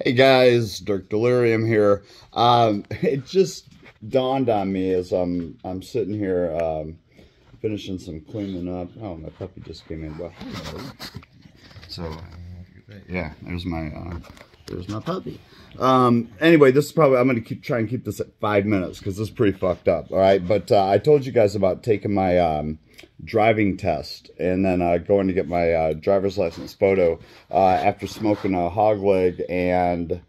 Hey guys, Dirk Delirium here. It just dawned on me as I'm sitting here finishing some cleaning up. Oh, my puppy just came in. Well, hello. So yeah, there's my puppy. Anyway, this is probably I'm gonna try and keep this at 5 minutes because this is pretty fucked up. All right, but I told you guys about taking my driving test and then going to get my driver's license photo after smoking a hog leg and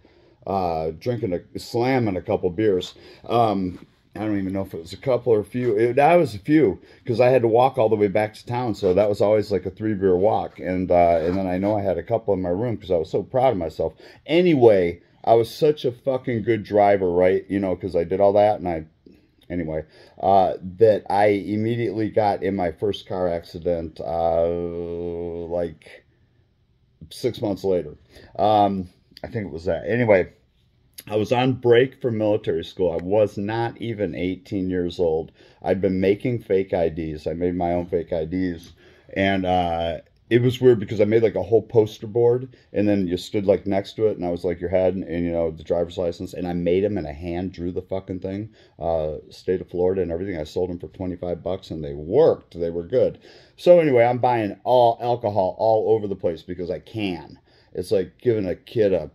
slamming a couple beers. I don't even know if it was a couple or a few. That was a few because I had to walk all the way back to town, so that was always like a 3 beer walk. And then I know I had a couple in my room because I was so proud of myself. Anyway, I was such a fucking good driver, right? You know, because I did all that and that I immediately got in my first car accident like 6 months later. I think it was that. Anyway, I was on break from military school. I was not even 18 years old. I'd been making fake IDs. I made my own fake IDs. And it was weird because I made like a whole poster board and then you stood like next to it and I was like your head and you know, the driver's license. And I made them and I hand drew the fucking thing. State of Florida and everything. I sold them for 25 bucks and they worked. They were good. So anyway, I'm buying all alcohol all over the place because I can. It's like giving a kid a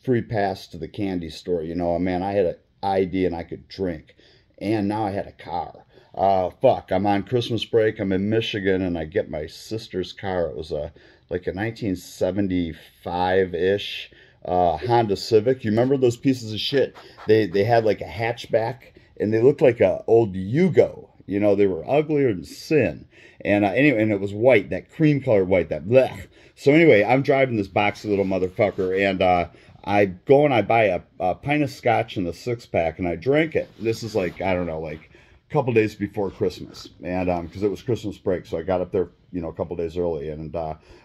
free pass to the candy store. You know, man, I had an ID and I could drink. And now I had a car. Fuck, I'm on Christmas break. I'm in Michigan and I get my sister's car. It was like a 1975-ish Honda Civic. You remember those pieces of shit? They had like a hatchback and they looked like a old Yugo. You know, they were uglier than sin. And anyway, and it was white, that cream colored white, that blech. So anyway, I'm driving this boxy little motherfucker and I go and I buy a pint of scotch and a 6-pack and I drink it. This is like, I don't know, like a couple days before Christmas. And because it was Christmas break, so I got up there, you know, a couple days early. And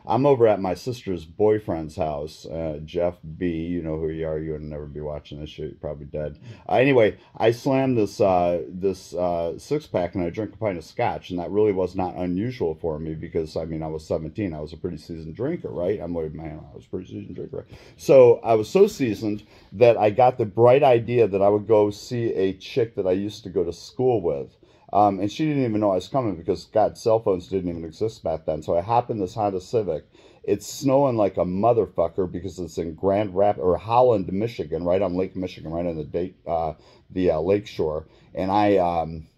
I'm over at my sister's boyfriend's house, Jeff B. You know who you are. You would never be watching this shit. You're probably dead. Anyway, I slammed this 6-pack and I drank a pint of scotch. And that really was not unusual for me because, I mean, I was 17. I was a pretty seasoned drinker, right? I'm like, man, I was a pretty seasoned drinker. Right? So I was so seasoned that I got the bright idea that I would go see a chick that I used to go to school with. And she didn't even know I was coming because, God, cell phones didn't even exist back then. So I hop in this Honda Civic. It's snowing like a motherfucker because it's in Grand Rapids, or Holland, Michigan, right on Lake Michigan, right on the lake shore. And I'm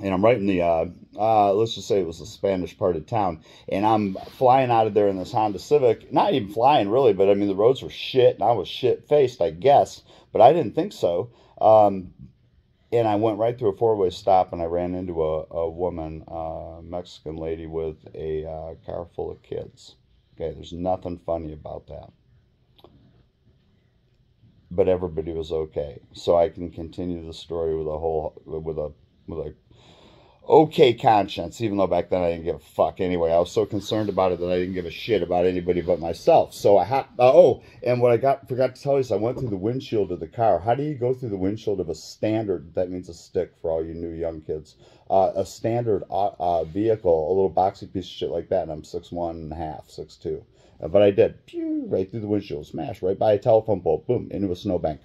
right in the, let's just say it was the Spanish part of town. And I'm flying out of there in this Honda Civic. Not even flying, really, but I mean, the roads were shit, and I was shit-faced, I guess. But I didn't think so. And I went right through a 4-way stop, and I ran into a woman, Mexican lady with a car full of kids. Okay, there's nothing funny about that. But everybody was okay. So I can continue the story with a okay conscience, even though back then I didn't give a fuck anyway. I was so concerned about it that I didn't give a shit about anybody but myself. So and what I forgot to tell you is I went through the windshield of the car. How do you go through the windshield of a standard, that means a stick for all you new young kids, a standard vehicle, a little boxy piece of shit like that, and I'm 6'1 and a half, 6'2. But I did, pew, right through the windshield, smash, right by a telephone pole, boom, into a snowbank.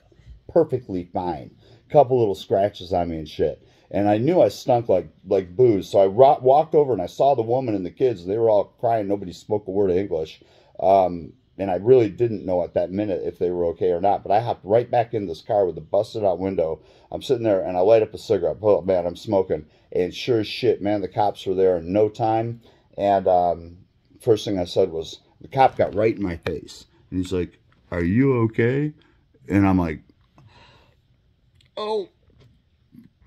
Perfectly fine. Couple little scratches on me and shit. And I knew I stunk like booze. So I walked over and I saw the woman and the kids. They were all crying. Nobody spoke a word of English. And I really didn't know at that minute if they were okay or not. But I hopped right back in this car with a busted out window. I'm sitting there and I light up a cigarette. Oh, man, I'm smoking. And sure as shit, man, the cops were there in no time. And first thing I said was, the cop got right in my face. And he's like, "Are you okay?" And I'm like, "Oh,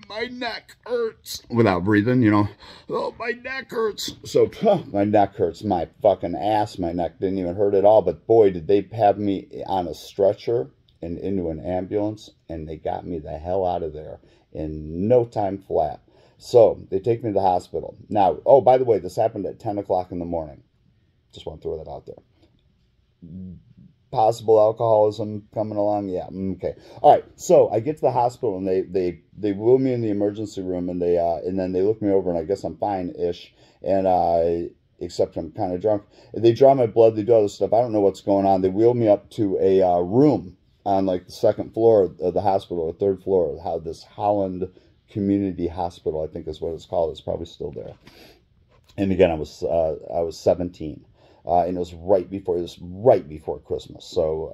my neck hurts," without breathing, you know. "Oh, my neck hurts." So, my neck hurts. My fucking ass, my neck didn't even hurt at all. But boy, did they have me on a stretcher and into an ambulance. And they got me the hell out of there in no time flat. So, they take me to the hospital. Now, oh, by the way, this happened at 10 o'clock in the morning. Just want to throw that out there. Possible alcoholism coming along, yeah, okay. All right, so I get to the hospital and they wheel me in the emergency room and then they look me over and I guess I'm fine-ish. And except I'm kind of drunk. They draw my blood. They do all this stuff. I don't know what's going on. They wheel me up to a room on like the second floor of the hospital, or third floor of how this Holland Community Hospital, I think is what it's called. It's probably still there. And again, I was 17, and it was right before Christmas. So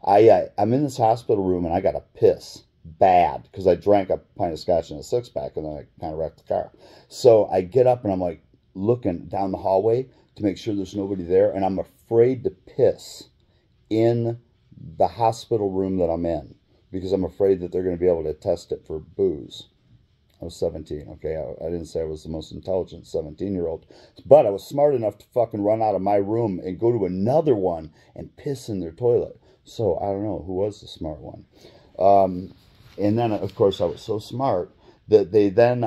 I'm in this hospital room, and I got to piss bad because I drank a pint of scotch and a six-pack, and then I kind of wrecked the car. So I get up, and I'm like looking down the hallway to make sure there's nobody there, and I'm afraid to piss in the hospital room that I'm in because I'm afraid that they're going to be able to test it for booze. I was 17, okay? I didn't say I was the most intelligent 17-year-old, but I was smart enough to fucking run out of my room and go to another one and piss in their toilet. So, I don't know who was the smart one. And then, of course, I was so smart that they then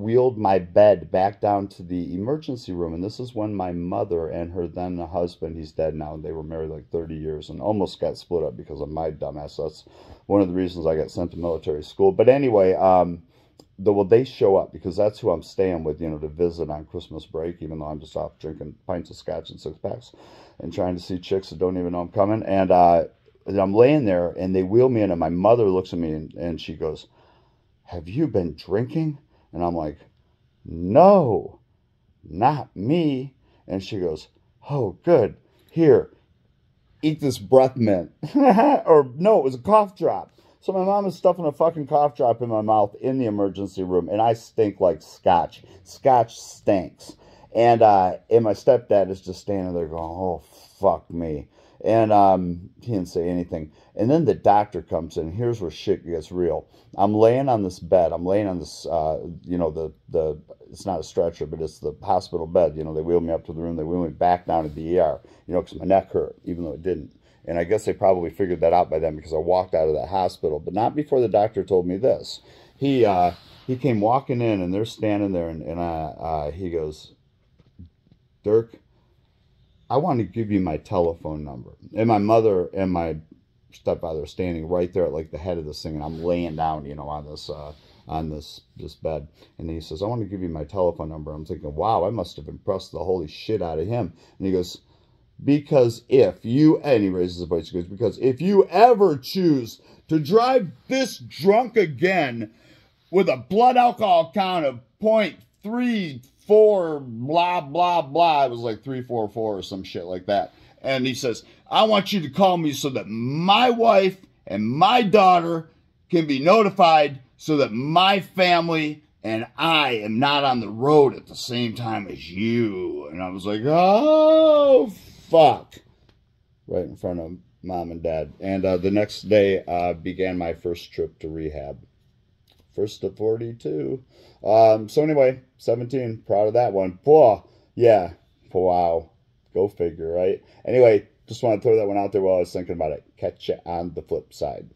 wheeled my bed back down to the emergency room. And this is when my mother and her then husband, he's dead now, they were married like 30 years and almost got split up because of my dumbass. That's one of the reasons I got sent to military school. But anyway, well, they show up because that's who I'm staying with, you know, to visit on Christmas break, even though I'm just off drinking pints of scotch and six-packs and trying to see chicks that don't even know I'm coming. And I'm laying there, and they wheel me in, and my mother looks at me, and she goes, "Have you been drinking?" And I'm like, "No, not me." And she goes, "Oh, good. Here, eat this breath mint." Or, no, it was a cough drop. So my mom is stuffing a fucking cough drop in my mouth in the emergency room, and I stink like scotch. Scotch stinks. And my stepdad is just standing there going, "Oh, fuck me." And he didn't say anything. And then the doctor comes in. Here's where shit gets real. I'm laying on this bed. I'm laying on this, you know, it's not a stretcher, but it's the hospital bed. You know, they wheeled me up to the room. They wheeled me back down to the ER, you know, because my neck hurt, even though it didn't. And I guess they probably figured that out by then because I walked out of that hospital. But not before the doctor told me this. He came walking in, and they're standing there, and he goes, "Dirk, I want to give you my telephone number." And my mother and my stepfather are standing right there at like the head of this thing, and I'm laying down, you know, on this bed. And he says, "I want to give you my telephone number." I'm thinking, wow, I must have impressed the holy shit out of him. And he goes, "Because if you," and he raises his voice, he goes, "because if you ever choose to drive this drunk again with a blood alcohol count of 0.34, blah, blah, blah." It was like 344 or some shit like that. And he says, "I want you to call me so that my wife and my daughter can be notified so that my family and I am not on the road at the same time as you." And I was like, oh, fuck. Right in front of mom and dad. And the next day began my first trip to rehab. First of 42. So anyway, 17. Proud of that one. Boah. Yeah. Wow. Go figure, right? Anyway, just want to throw that one out there while I was thinking about it. Catch you on the flip side.